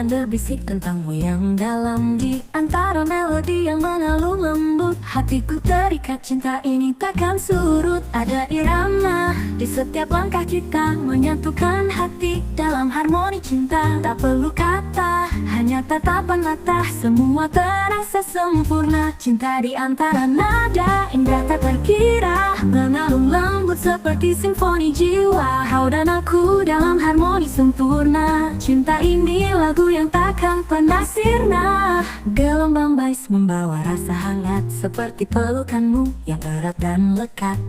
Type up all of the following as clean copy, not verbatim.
yang berbisik tentangmu yang dalam. Di antara melodi yang mengalun lembut, hatiku terikat, cinta ini takkan surut. Ada irama di setiap langkah kita, menyatukan hati dalam harmoni cinta. Tak perlu kata, hanya tatapan mata, semua terasa sempurna. Cinta di antara nada indah tak terkira, mengalun lembut seperti simfoni jiwa. Kau dan aku dalam harmoni sempurna. Cinta ini lagu yang takkan pernah sirna. Gelombang bais membawa rasa hangat, seperti pelukanmu yang erat dan lekat.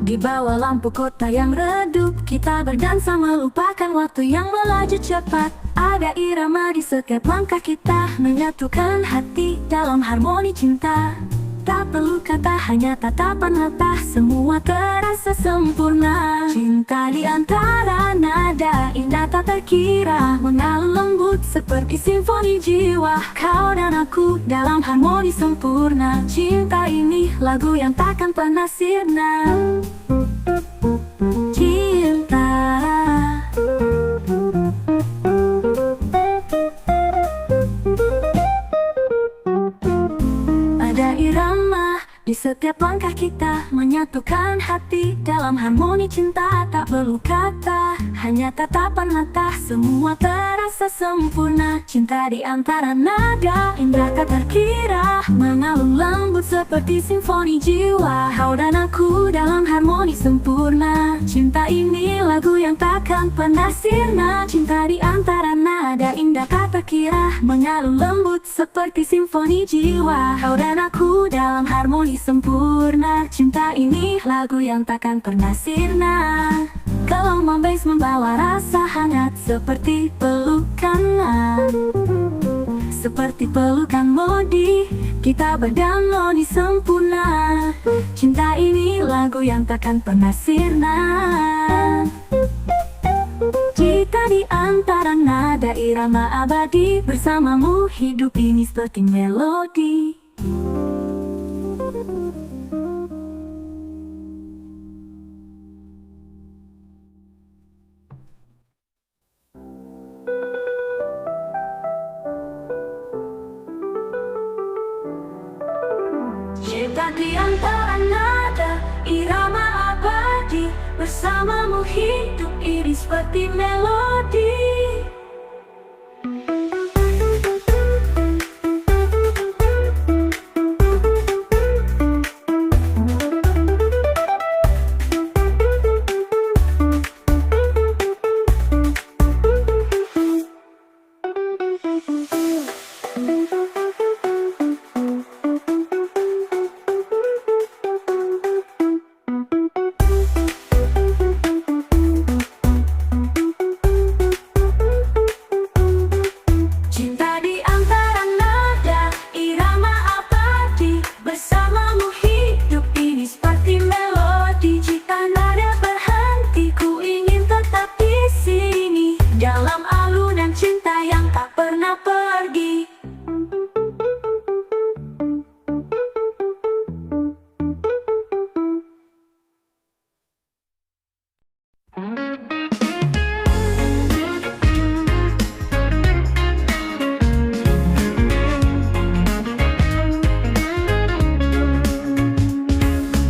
Di bawah lampu kota yang redup, kita berdansa melupakan waktu yang melaju cepat. Ada irama di setiap langkah kita, menyatukan hati dalam harmoni cinta. Tak perlu kata, hanya tatapan mata, semua terasa sempurna. Cinta di antara nada indah tak terkira, mengalun lembut seperti simfoni jiwa. Kau dan aku dalam harmoni sempurna. Cinta ini lagu yang takkan pernah sirna. Cinta. Ada irama di setiap langkah kita, menyatukan hati dalam harmoni cinta. Tak perlu kata, hanya tatapan mata, semua terasa sempurna. Cinta di antara nada indah tak terkira, mengalun lembut seperti simfoni jiwa. Kau dan aku dalam harmoni sempurna. Cinta ini lagu yang takkan pernah sirna. Cinta di antara nada indah tak terkira, mengalun lembut seperti simfoni jiwa. Kau dan aku dalam harmoni sempurna. Cinta ini lagu yang takkan pernah sirna. Gelombang bais membawa rasa hangat, seperti pelukan, seperti pelukan modi. Kita berdamai sempurna. Cinta ini lagu yang takkan pernah sirna. Cinta di antara nada irama abadi, bersamamu hidup ini seperti melodi. Cinta di antara nada irama abadi, bersamamu hidup ini seperti melodi. Dalam alunan cinta yang tak pernah pergi.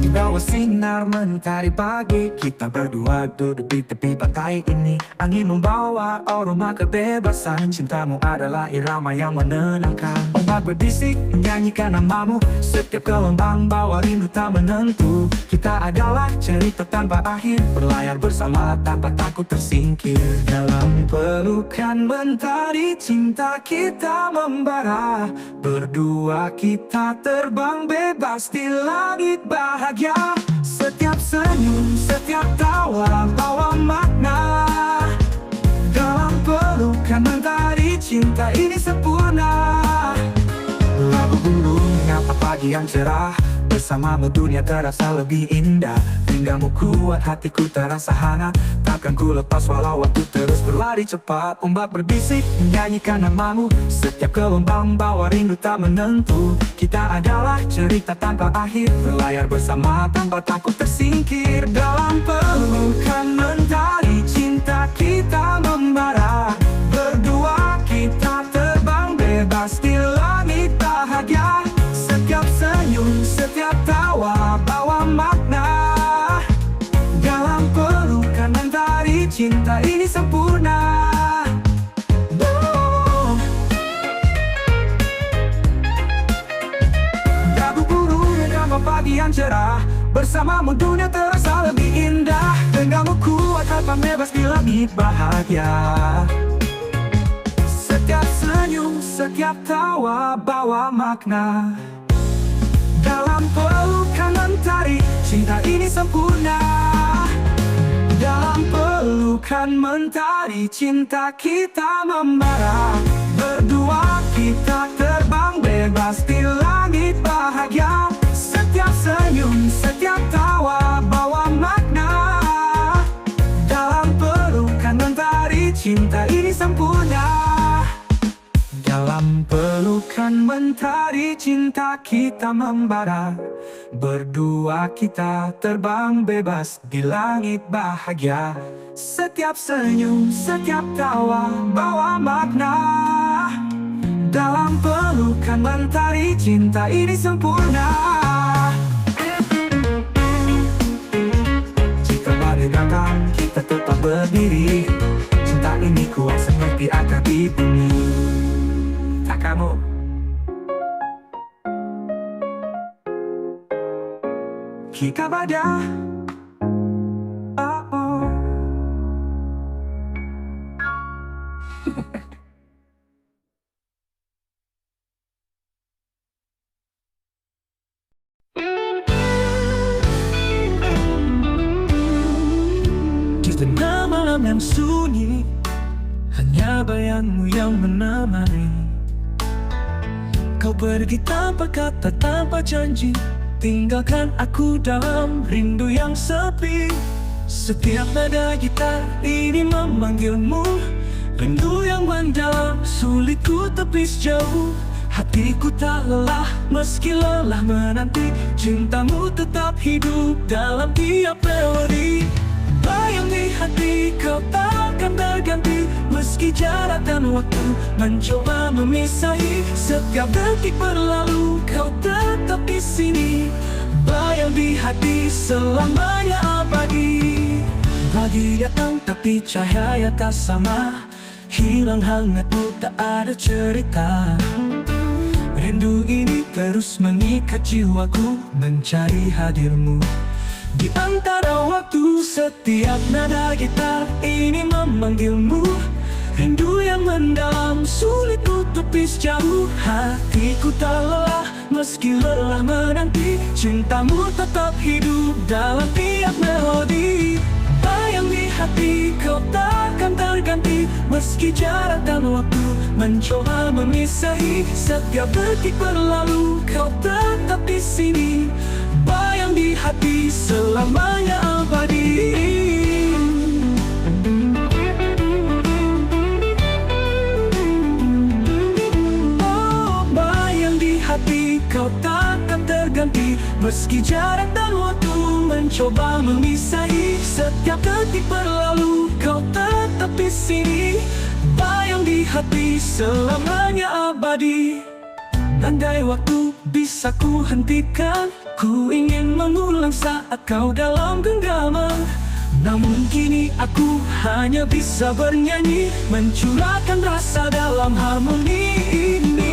Di bawah sinar mentari pagi, kita berdua duduk di tepi pantai ini. Angin membawa aroma kebebasan, cintamu adalah irama yang menenangkan. Ombak berbisik menyanyikan namamu, setiap gelombang bawa rindu tak menentu. Kita adalah cerita tanpa akhir, berlayar bersama tanpa takut tersingkir. Dalam pelukan mentari cinta kita membara, berdua kita terbang bebas di langit bahagia. Setiap senyum, setiap tawa bawa makna. Dalam pelukan mentari cinta ini sempurna. Lagu burung menyapa pagi yang cerah, bersamamu dunia terasa lebih indah. Ringgamu kuat, hatiku terasa hangat, takkan ku lepas walau waktu terus berlari cepat. Ombak berbisik menyanyikan namamu, setiap gelombang bawa rindu tak menentu. Kita adalah cerita tanpa akhir, berlayar bersama tanpa takut tersingkir. Dalam pelukan mentari cinta kita membara, berdua kita bebas di langit bahagia. Setiap senyum, setiap tawa bawa makna. Dalam pelukan mentari cinta ini sempurna. Dagu burung irama pagi yang cerah, bersamamu dunia terasa lebih indah. Denganmu kuat akan bebas di langit bahagia. Setiap senyum, setiap tawa bawa makna. Dalam pelukan mentari cinta ini sempurna. Dalam pelukan mentari cinta kita membara. Berdua kita terbang bebas di langit bahagia. Setiap senyum, setiap tawa bawa makna. Dalam pelukan mentari cinta ini sempurna. Dalam pelukan mentari cinta kita membara. Berdua kita terbang bebas di langit bahagia. Setiap senyum, setiap tawa bawa makna. Dalam pelukan mentari cinta ini sempurna. Jika badai datang kita tetap berdiri. Cinta ini kuat seperti akar di bumi. Tak kamu Jika badai Di tengah malam yang sunyi, hanya bayangmu yang menemani. Kau pergi tanpa kata, tanpa janji, tinggalkan aku dalam rindu yang sepi. Setiap nada gitar ini memanggilmu. Rindu yang mendalam, sulit ku tepis jauh. Hatiku tak lelah, meski lelah menanti. Cintamu tetap hidup dalam tiap melodi. Bayang di hati kau takkan terganti. Meski jarak dan waktu mencoba memisahi. Setiap detik berlalu kau tetap di sini. Bayang di hati selamanya abadi. Pagi datang tapi cahaya tak sama. Hilang hangatmu tak ada cerita. Rindu ini terus mengikat jiwaku, mencari hadirmu. Di antara waktu setiap nada gitar ini memanggilmu. Rindu yang mendalam, sulit ku tepis jauh. Hatiku tak lelah, meski lelah menanti. Cintamu tetap hidup dalam tiap melodi. Bayang di hati kau takkan terganti. Meski jarak dan waktu mencoba memisahi. Setiap detik berlalu kau tetap di sini. Bayang di hati selamanya abadi. Oh, bayang di hati kau takkan terganti. Meski jarak dan waktu mencoba memisahi. Setiap detik berlalu kau tetap di sini. Bayang di hati selamanya abadi. Andai waktu bisa ku hentikan, ku ingin mengulang saat kau dalam genggaman. Namun kini aku hanya bisa bernyanyi, mencurahkan rasa dalam harmoni ini.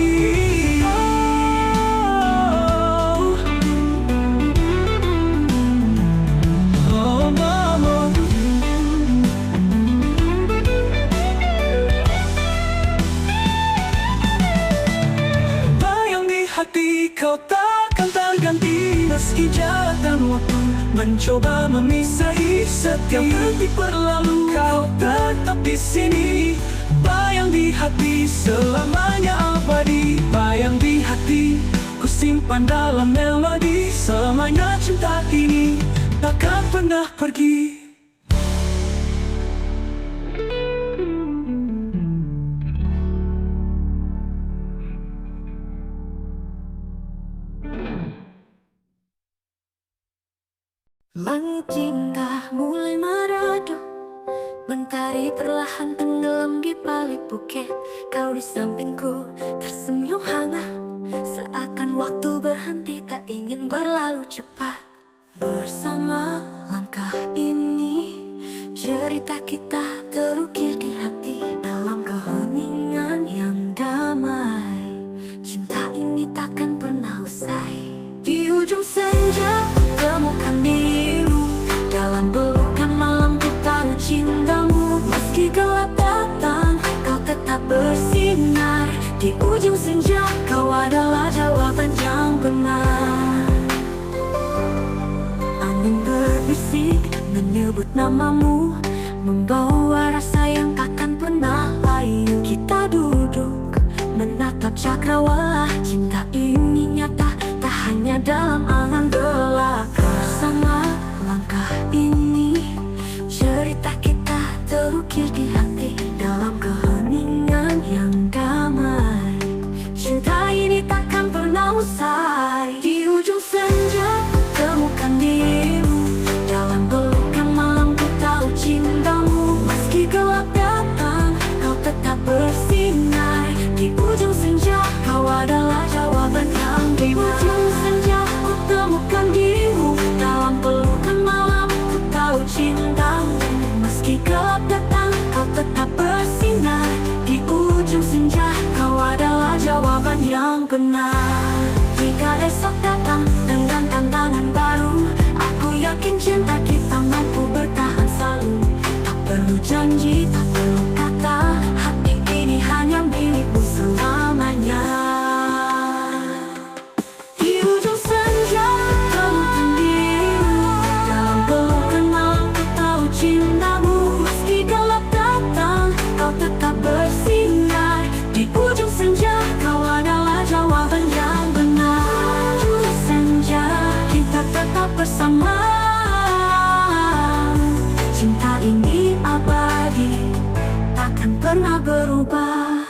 Hati kau takkan terganti. Meski jarak dan waktu mencoba memisahi. Setiap detik berlalu kau tetap di sini. Bayang di hati selamanya abadi. Bayang di hati ku simpan dalam melodi. Selamanya cinta ini takkan pernah pergi. Langit cinta mulai meredup, Mentari perlahan tenggelam di balik bukit. Kau di sampingku tersenyum hangat, seakan waktu berhenti tak ingin berlalu cepat. Bersama langkah ini, cerita kita terukir di hati. Dalam keheningan yang damai, cinta ini takkan pernah usai. Di ujung senja temukan dirimu, dalam pelukan malam ku tahu cintamu. Meski gelap datang, kau tetap bersinar. Di ujung senja kau adalah jawaban yang benar. Angin berbisik menyebut namamu, membawa rasa yang takkan pernah layu. Kita duduk menatap cakrawala, cinta ini nyata tak hanya dalam angan belaka. Bersama langkah ini, cerita kita terukir di hati. Dalam keheningan yang damai, cinta ini takkan pernah usai. Di ujung senja temukan dirimu, dalam pelukan malam ku tahu cintamu. Meski gelap datang, kau tetap bersinar. Di ujung senja kau adalah jawaban yang di ujung senja ku temukan dirimu, dalam pelukan malam ku tahu cintamu. Meski gelap datang, kau tetap bersinar. Di ujung senja kau adalah jawaban yang benar. Jika esok datang dengan tantangan baru, aku yakin cinta kita mampu bertahan selalu. Tak perlu janji, tak perlu kata, hati ini hanya milikmu selamanya. Di ujung senja temukan dirimu, dalam pelukan malam ku tahu cintamu. Meski gelap datang, kau tetap bersinar. Di ujung senja kau adalah jawaban yang benar. Di ujung senja kita tetap bersama. Cinta ini abadi, takkan pernah berubah.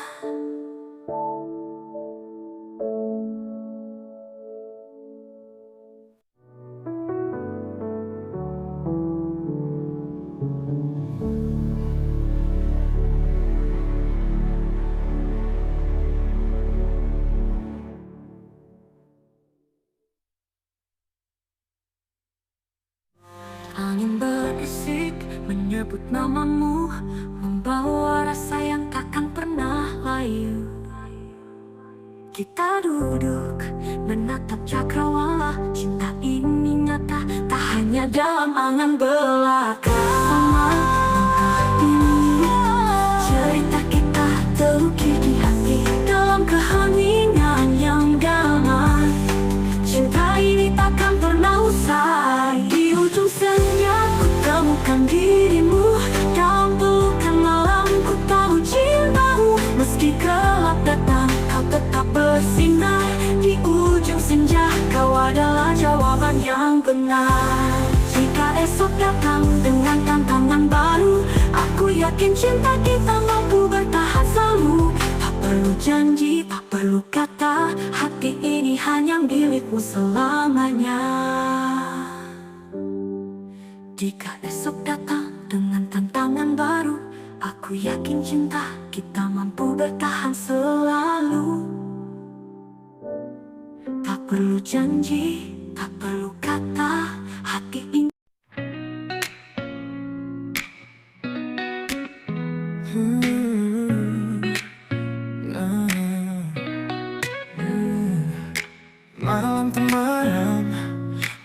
Angin berisik menyebut namamu, membawa rasa yang takkan pernah layu. Kita duduk menatap cakrawala, cinta ini nyata tak hanya dalam angan belaka. Sama langkah ini, cerita kita terukir di hati. Dalam keheningan yang damai, cinta ini takkan pernah usai. Di ujung senja ku temukan dirimu, dalam pelukan malam ku tahu cintamu. Meski gelap datang, kau tetap bersinar. Di ujung senja kau adalah jawaban yang benar. Jika esok datang dengan tantangan baru, aku yakin cinta kita mampu bertahan selalu. Tak perlu janji, tak perlu kata, hati ini hanya milikmu selamanya. Jika esok datang dengan tantangan baru, aku yakin cinta kita mampu bertahan selalu. Tak perlu janji, tak perlu kata, hati ini. Malam temaram,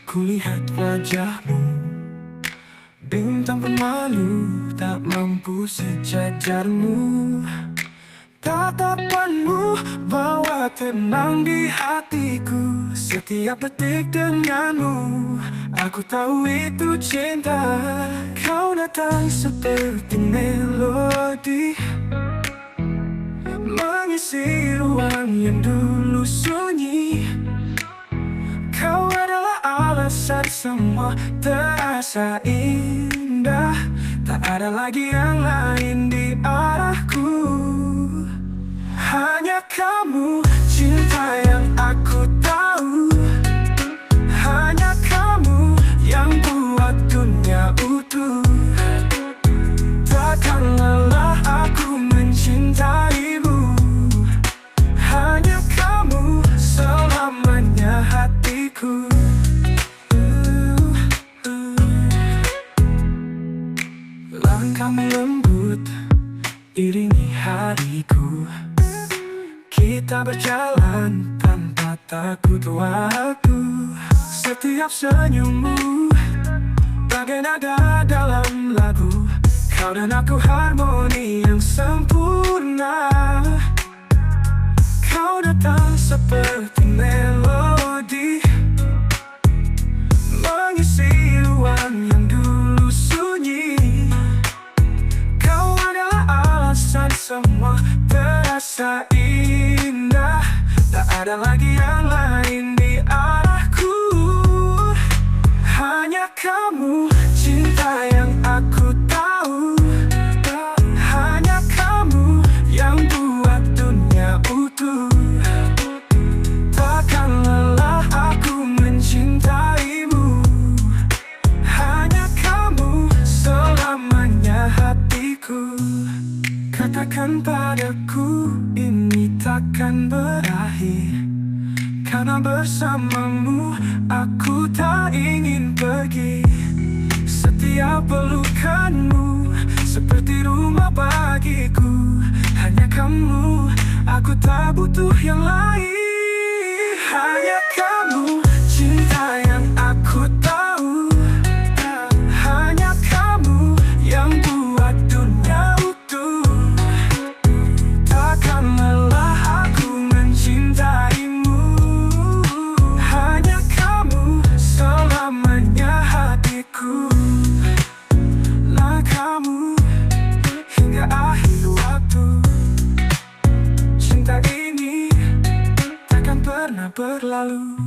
kulihat wajahmu, bintang pemalu tak mampu sejajarmu. Tatapanmu bawa tenang di hatiku. Setiap detik denganmu, aku tahu itu cinta. Kau datang seperti melodi, mengisi ruang yang dulu sunyi. Kau adalah alasan semua terasa indah. Tak ada lagi yang lain di arahku. Hanya kamu, cinta yang aku tahu. Hanya kamu yang buat dunia utuh. Tak Cinta berjalan tanpa takut waktu. Setiap senyummu bagai nada dalam lagu. Kau dan aku harmoni yang sempurna. Kau datang seperti melodi, mengisi ruang yang dulu sunyi. Kau adalah alasan semua terasa indah. Tak ada lagi yang lain di arahku. Hanya kamu, cinta yang aku tahu. Hanya kamu yang buat dunia utuh. Takkan lelah aku mencintaimu. Hanya kamu selamanya hatiku. Katakan padaku ini takkan berakhir. Karena bersamamu aku tak ingin pergi. Setiap pelukanmu seperti rumah bagiku. Hanya kamu, aku tak butuh yang lain. Hanya kamu, cinta yang aku tahu. Hanya kamu yang buat dunia utuh. Takkan lelah aku mencintaimu. Hanya kamu selamanya hatiku. Nah kamu hingga akhir waktu. Cinta ini takkan pernah berlalu.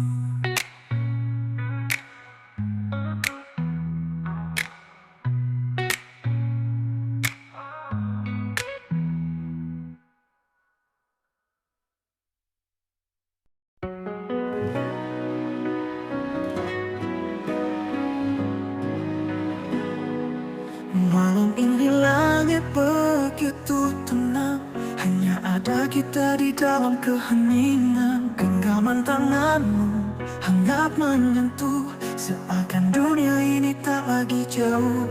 Malam ini langit begitu tenang. Hanya ada kita di dalam keheningan. Genggaman tanganmu hangat menyentuh. Seakan dunia ini tak lagi jauh.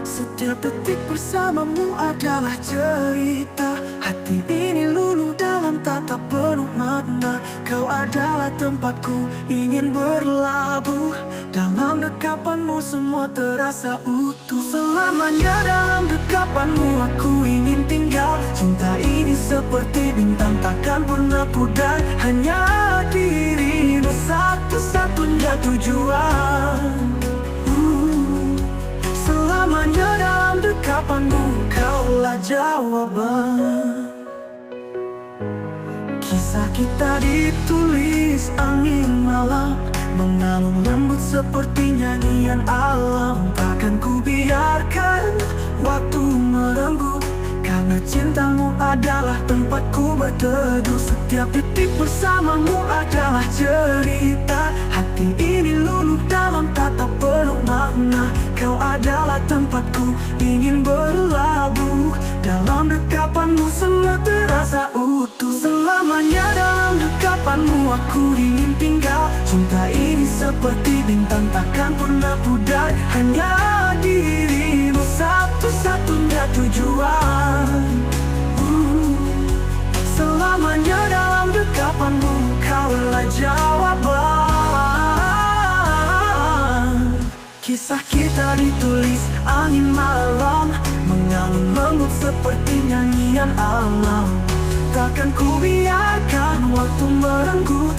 Setiap detik bersamamu adalah cerita. Hati ini luluh dalam tatap penuh makna. Kau adalah tempatku ingin berlabuh. Dalam dekapanmu semua terasa utuh. Selamanya dalam dekapanmu aku ingin tinggal. Cinta ini seperti bintang takkan pernah pudar. Hanya dirimu satu-satunya tujuan. Selamanya dalam dekapanmu kaulah jawaban. Kisah kita ditulis angin malam, mengalun lembut seperti nyanyian alam. Takkan ku biarkan waktu merenggut, karena cintamu adalah tempatku berteduh. Setiap detik bersamamu adalah cerita. Hati ini luluh dalam tatap penuh makna. Kau adalah tempatku ingin berlabuh. Dalam dekapanmu semua terasa utuh. Selamanya dalam dekapanmu aku ingin tinggal. Cinta ini seperti bintang takkan pernah pudar. Hanya dirimu satu-satunya tujuan. Selamanya dalam dekapanmu kaulah jawaban. Kisah kita ditulis angin malam, mengalun lembut seperti nyanyian alam. Takkan ku biarkan waktu merenggut,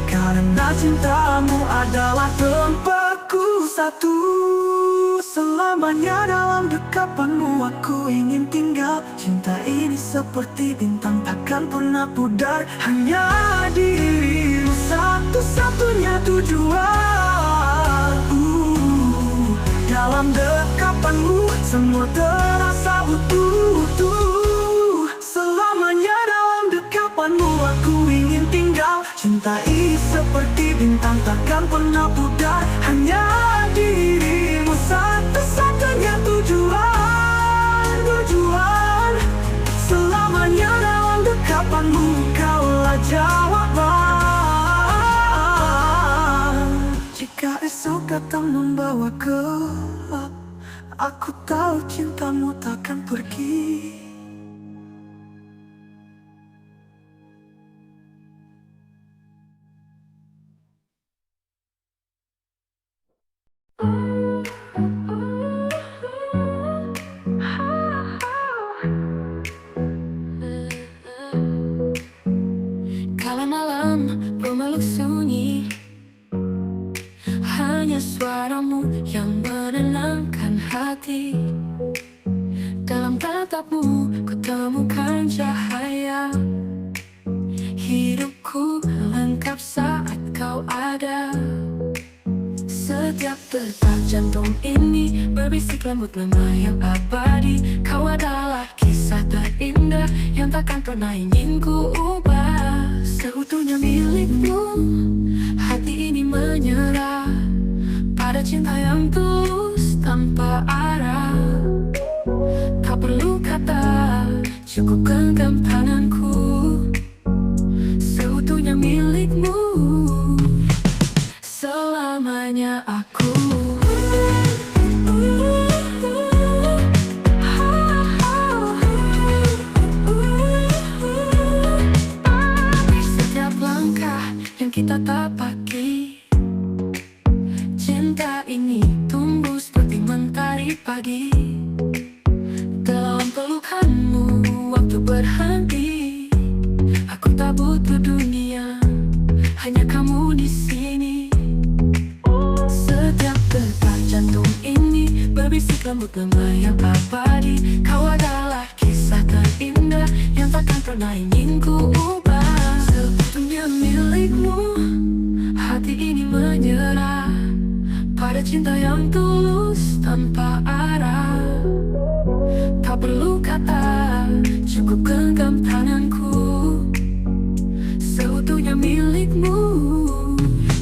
karena cintamu adalah tempatku satu. Selamanya dalam dekapanmu aku ingin tinggal. Cinta ini seperti bintang takkan pernah pudar. Hanya dirimu satu-satunya tujuan. Dalam dekapanmu semua terasa utuh. Selamanya dalam dekapanmu aku ingin tinggal. Cinta ini seperti bintang takkan pernah pudar. Hanya dirimu satu-satunya tujuan. Selamanya dalam dekapanmu kaulah jawaban. Jika esok datang membawa gelap, aku tahu cintamu takkan pergi. hanya suaramu yang menenangkan hati. Dalam tatapmu ku temukan cahaya. Hidupku lengkap saat kau ada. Setiap detak jantung ini berbisik lembut lemah yang abadi. Kau adalah kisah terindah yang takkan pernah ingin ku ubah. Seutuhnya milikmu, hati ini menyerah pada cinta yang tulus tanpa arah. Tak perlu kata, cukup genggam tanganku. Seutuhnya milikmu, selamanya aku. Di setiap langkah yang kita tapaki, cinta ini tumbuh seperti mentari pagi. Dalam pelukanmu waktu berhenti. Aku tak butuh dunia, hanya kamu di sini. Setiap detak jantung ini berbisik lembut lemah yang abadi. Kau adalah kisah terindah yang takkan pernah ingin ku ubah. Seutuhnya milikmu, hati ini menyerah pada cinta yang tulus tanpa arah. Tak perlu kata, cukup genggam tanganku. Seutuhnya milikmu,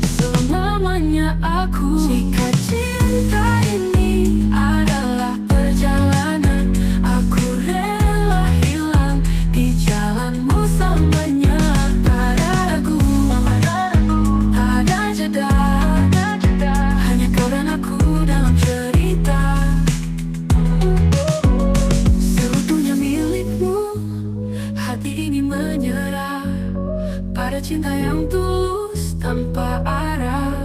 selamanya aku. Jika cinta ini adalah perjalanan, aku rela hilang di jalanmu selamanya. Tak ada ragu, tak ada jeda, hanya kau dan aku dalam cerita. Seutuhnya milikmu, hati ini menyerah pada cinta yang tulus tanpa arah.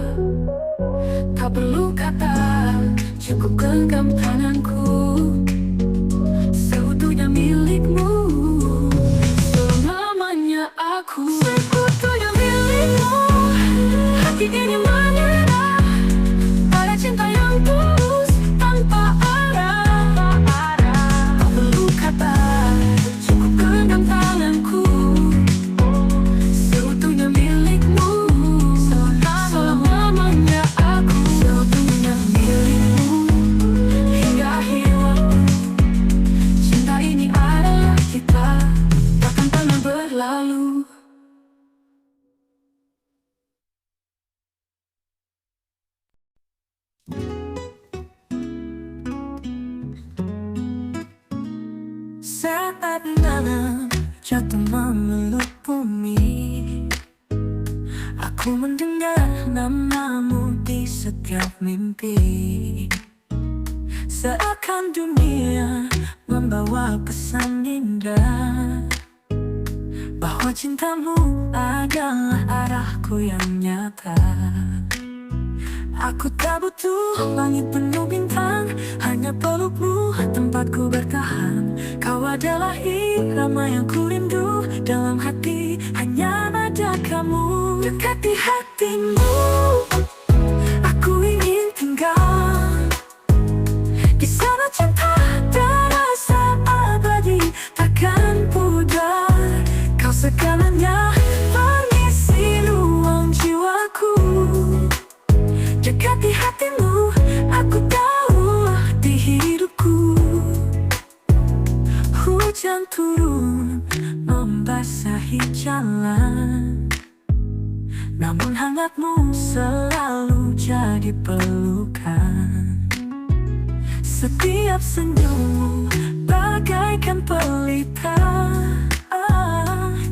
Tak perlu kata, cukup genggam tanganku. Seutuhnya milikmu, selamanya aku. Seutuhnya milikmu, hati ini menyerah pada cinta yang tulus tanpa arah. Tak perlu kata, cukup genggam tanganku. Seutuhnya milikmu, selamanya aku. Seutuhnya milikmu, hingga akhir waktu. Cinta ini adalah kita, takkan pernah berlalu. Saat malam jatuh memeluk bumi, aku mendengar namamu di setiap mimpi. Seakan dunia membawa pesan indah, bahwa cintamu adalah arahku yang nyata. Aku tak butuh langit penuh bintang, hanya pelukmu tempatku bertahan. Kau adalah irama yang ku rindu, dalam hati hanya ada kamu. Dekat di hatimu, aku ingin tinggal. Di sana cinta terasa abadi, takkan pudar. Kau segalanya, mengisi ruang jiwaku. Dekat di hatimu, aku tahu di hidupku. Hujan turun membasahi jalan, namun hangatmu selalu jadi pelukan. Setiap senyummu bagaikan pelita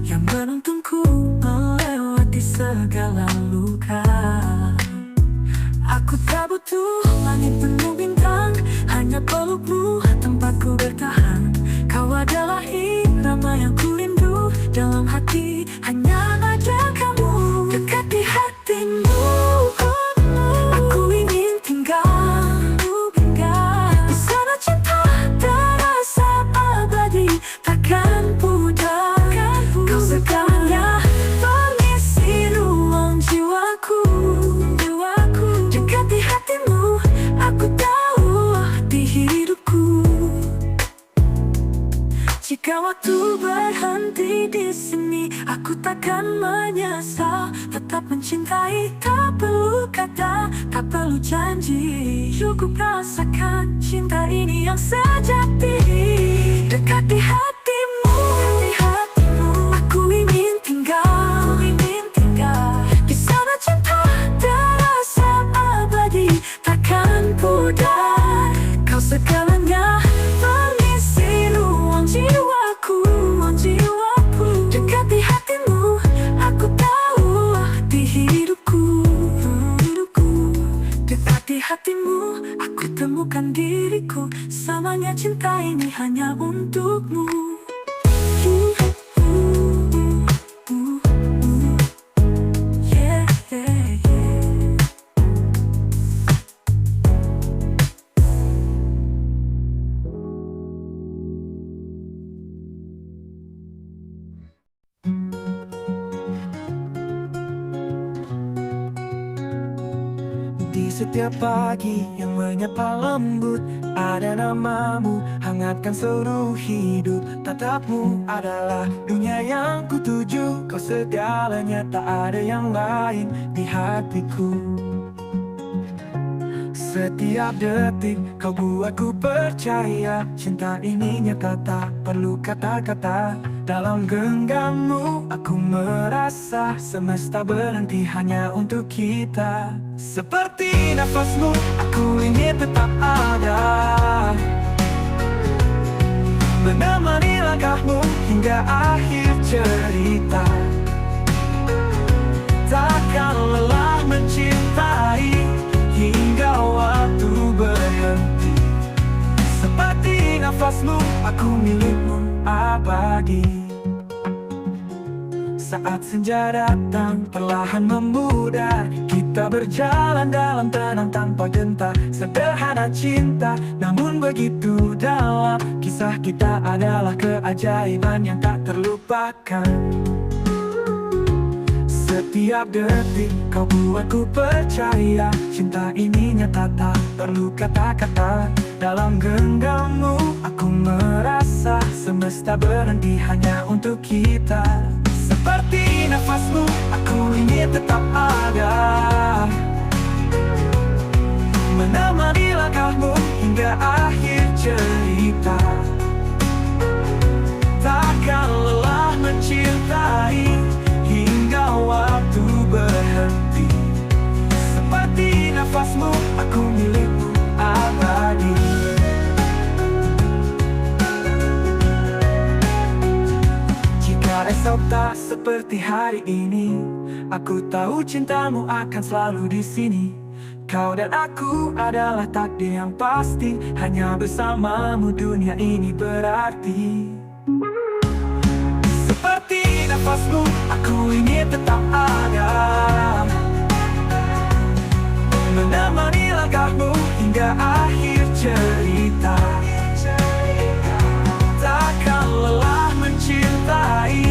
yang menuntunku melewati segala luka. Aku tak butuh langit penuh bintang, hanya pelukmu tempatku bertahan. Kau adalah irama yang ku rindu, dalam hati hanya ada kamu. Dekat di hatimu, aku ingin tinggal. Di sana cinta terasa abadi, takkan pudar. Kau segalanya, mengisi ruang jiwaku. Dekat di hatimu, akan menyesal. Tetap mencintai, tak perlu kata, tak perlu janji. Cukup rasakan cinta ini yang sejati. Dekat di hatimu, aku ingin tinggal, di sana cinta terasa abadi, takkan pudar. Kau segalanya, mengisi ruang jiwaku. Dekat di hatimu, aku tahu di hidupku. Dekat di hatimu, aku temukan diriku. Selamanya cinta ini hanya untukmu. Yeah, yeah, yeah. Di setiap pagi yang menyapa lembut, ada namamu, hangatkan seluruh hidup. Tatapmu adalah dunia yang kutuju. Kau segalanya, tak ada yang lain di hatiku. Setiap detik kau buatku percaya, cinta ini nyata, tak perlu kata-kata. Dalam genggammu aku merasa semesta berhenti hanya untuk kita. Seperti nafasmu, aku ingin tetap ada, menemani langkahmu hingga akhir cerita. Takkan lelah mencintai hingga waktu berhenti. Seperti nafasmu, aku milikmu abadi. Saat senja datang perlahan memudar, kita berjalan dalam tenang tanpa gentar. Sederhana cinta, namun begitu dalam. Kisah kita adalah keajaiban yang tak terlupakan. Setiap detik kau buatku percaya, cinta ini nyata, tak perlu kata-kata. Dalam genggammu aku merasa semesta berhenti hanya untuk kita. Seperti nafasmu, aku ingin tetap ada, menemani langkahmu hingga akhir cerita. Takkan lelah mencintai hingga waktu berhenti. Seperti nafasmu, aku milikmu abadi. Jika esok tak seperti hari ini, aku tahu cintamu akan selalu di sini. Kau dan aku adalah takdir yang pasti, hanya bersamamu dunia ini berarti. Seperti nafasmu, aku ingin tetap ada, menemani langkahmu hingga akhir cerita. Takkan lelah mencintai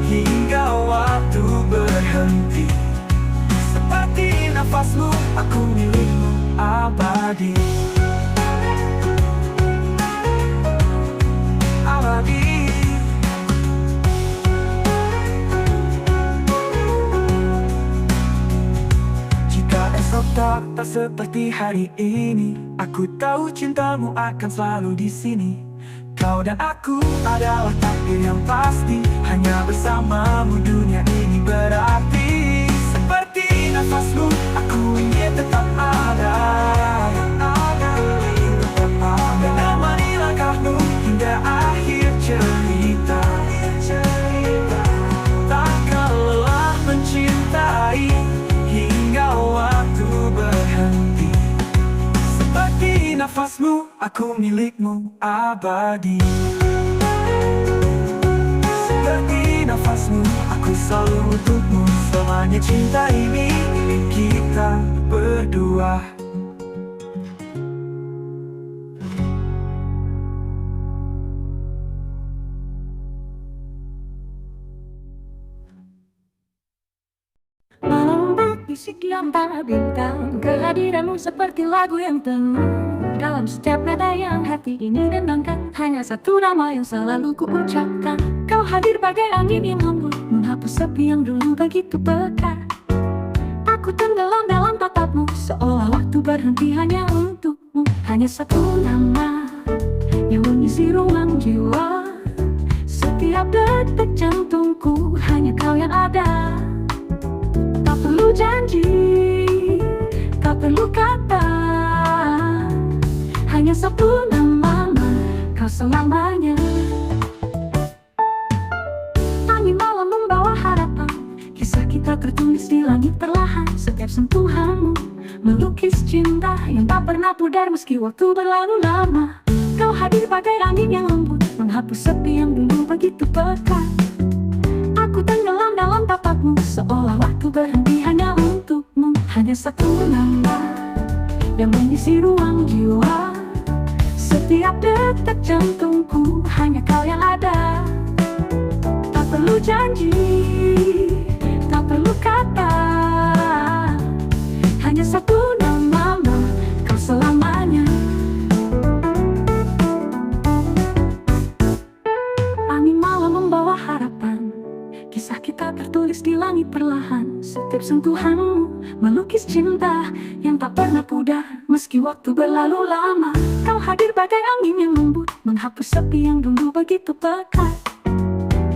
hingga waktu berhenti. Seperti nafasmu, aku milikmu abadi. Abadi. Esok tak seperti hari ini, aku tahu cintamu akan selalu di sini. Kau dan aku adalah takdir yang pasti, hanya bersamamu dunia ini berarti. Seperti nafasmu, aku ingin tetap ada, menemani langkahmu hingga akhir cerita. Takkan lelah mencintai hingga waktu berhenti. Seperti nafasmu, aku milikmu abadi. Seperti nafasmu, aku selalu untukmu. Selamanya cinta ini milik kita berdua. Bisik yang tak bintang, kehadiranmu seperti lagu yang tenang. Dalam setiap nada yang hati ini dendangkan, hanya satu nama yang selalu ku ucapkan. Kau hadir bagai angin yang lembut, menghapus sepi yang dulu begitu pekat. Aku tenggelam dalam tatapmu, seolah waktu berhenti hanya untukmu. Hanya satu nama yang mengisi ruang jiwa. Setiap detik jantungku hanya kau yang ada. Tak perlu janji, tak perlu kata, hanya satu nama, kau selamanya. Angin malam membawa harapan, kisah kita tertulis di langit perlahan. Setiap sentuhanmu melukis cinta yang tak pernah pudar meski waktu berlalu lama. Kau hadir bagai angin yang lembut, menghapus sepi yang dulu begitu pekat. Aku tenggelam dalam tatapmu, seolah waktu berhenti hanya untukmu. Hanya satu nama yang mengisi ruang jiwa. Setiap detak jantungku hanya kau yang ada. Tak perlu janji, tak perlu kata, hanya satu nama, kau selamanya. Angin malam membawa harapan, kisah kita tertulis di langit perlahan. Setiap sentuhanmu melukis cinta yang tak pernah pudar meski waktu berlalu lama. Kau hadir bagai angin yang lembut, menghapus sepi yang dulu begitu pekat.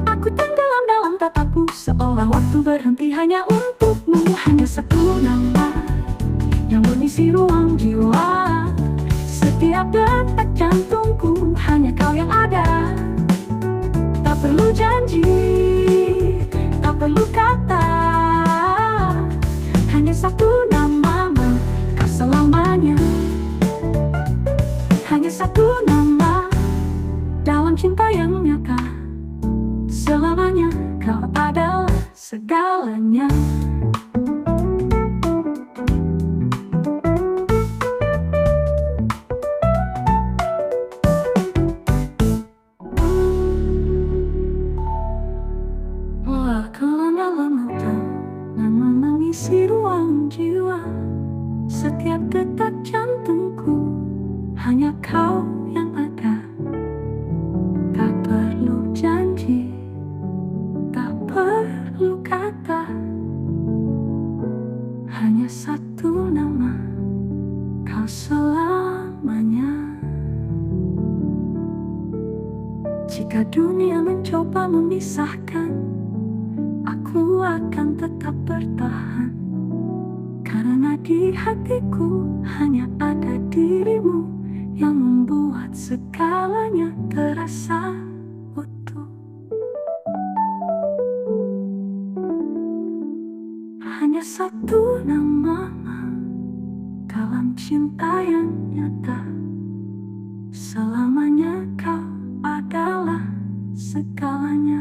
Aku tenggelam dalam tatapmu, seolah waktu berhenti hanya untukmu. Hanya satu nama yang mengisi ruang jiwa. Setiap detak jantungku hanya kau yang ada. Tak perlu janji, tak perlu kata, hanya satu nama, kau selamanya. Hanya satu nama dalam cinta yang nyata. Selamanya kau adalah segalanya. Wah, kalau dalam mata nama mengisi ruang jiwa. Setiap detak jantungku hanya kau yang ada. Tak perlu janji, tak perlu kata, hanya satu nama, kau selamanya. Jika dunia mencoba memisahkan, aku akan tetap bertahan. Karena di hatiku hanya ada dirimu yang membuat segalanya terasa utuh. Hanya satu nama dalam cinta yang nyata. Selamanya kau adalah segalanya.